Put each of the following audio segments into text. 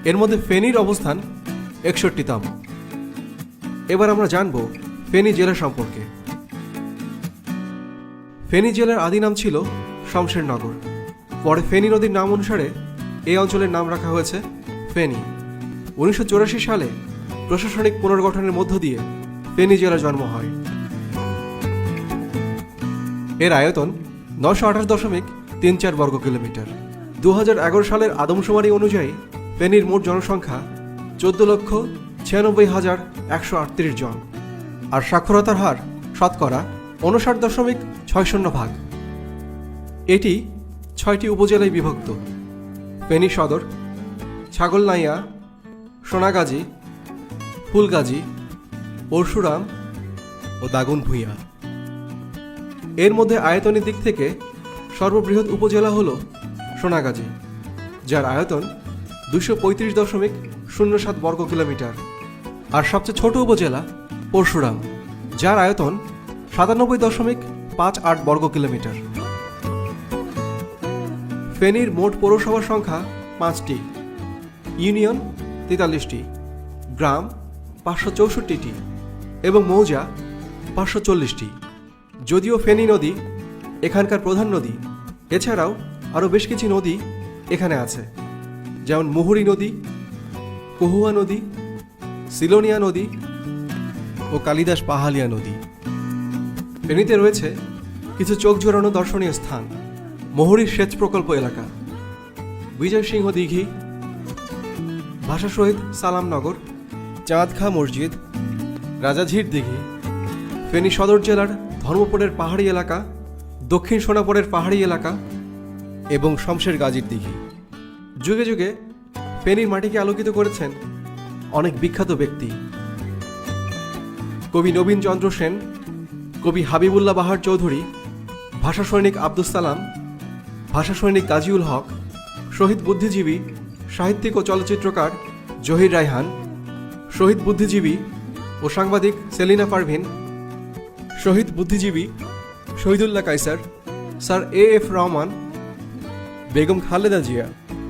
এর মধ্যে ফেনীর অবস্থান 61তম। এবার আমরা জানব ফেনী জেলা সম্পর্কে। ফেনী জেলার আদি নাম ছিল শমশেরনগর। পরে ফেনী নদীর নাম অনুসারে এই অঞ্চলের নাম রাখা হয়েছে ফেনী। 1984 সালে প্রশাসনিক পুনর্গঠনের মধ্য দিয়ে ফেনী জেলার জন্ম হয়। এর আয়তন 928.34 বর্গ কিলোমিটার। 2011 সালের আদমশুমারি অনুযায়ী ফেনীর মোট জনসংখ্যা 14,96,138 জন, আর সাক্ষরতার হার শতকরা 59.60%। এটি 6টি উপজেলায় বিভক্ত: ফেনী সদর, ছাগলনাইয়া, সোনাগাজী, ফুলগাজী, পরশুরাম ও দাগনভূঞা। এর মধ্যে আয়তনের দিক থেকে সর্ববৃহৎ উপজেলা হল সোনাগাজী, যার আয়তন 235.07 বর্গ কিলোমিটার, আর সবচেয়ে ছোট উপজেলা পরশুরাম, যার আয়তন 97.58 বর্গ কিলোমিটার। ফেনীর মোট পৌরসভার সংখ্যা 5টি, ইউনিয়ন 43টি, গ্রাম 564টি এবং মৌজা 540টি। যদিও ফেনী নদী এখানকার প্রধান নদী, এছাড়াও আরও বেশ কিছু নদী এখানে আছে, যেমন মুহুরী নদী, কহুয়া নদী, সিলোনিয়া নদী ও কালিদাস পাহালিয়া নদী। ফেনীতে রয়েছে কিছু চোখ জোড়ানো দর্শনীয় স্থান: মুহুরী সেচ প্রকল্প এলাকা, বিজয় সিংহ দিঘি, ভাষা শহীদ সালামনগর, চাঁদ খাঁ মসজিদ, রাজাঝির দিঘি, ফেনী সদর জেলার ধর্মপুরের পাহাড়ি এলাকা, দক্ষিণ সোনাপুরের পাহাড়ি এলাকা এবং শমশের গাজীর দিঘি। যুগে যুগে ফেনীর মাটিকে আলোকিত করেছেন অনেক বিখ্যাত ব্যক্তি: কবি নবীন চন্দ্র সেন, কবি হাবিবুল্লাহ বাহার চৌধুরী, ভাষা সৈনিক আব্দুস সালাম, ভাষা সৈনিক কাজীউল হক, শহীদ বুদ্ধিজীবী, সাহিত্যিক ও চলচ্চিত্রকার জহির রায়হান, শহীদ বুদ্ধিজীবী ও সাংবাদিক সেলিনা পারভিন, শহীদ বুদ্ধিজীবী শহীদুল্লাহ কায়সার, স্যার এ.এফ. রহমান, বেগম খালেদা জিয়া,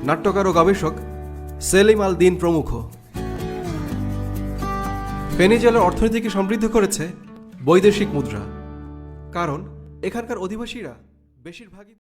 নাট্যকার ও গবেষক সেলিম আল দিন প্রমুখ। ফেনী জেলার অর্থনীতিকে সমৃদ্ধ করেছে বৈদেশিক মুদ্রা, কারণ এখানকার অধিবাসীরা বেশিরভাগই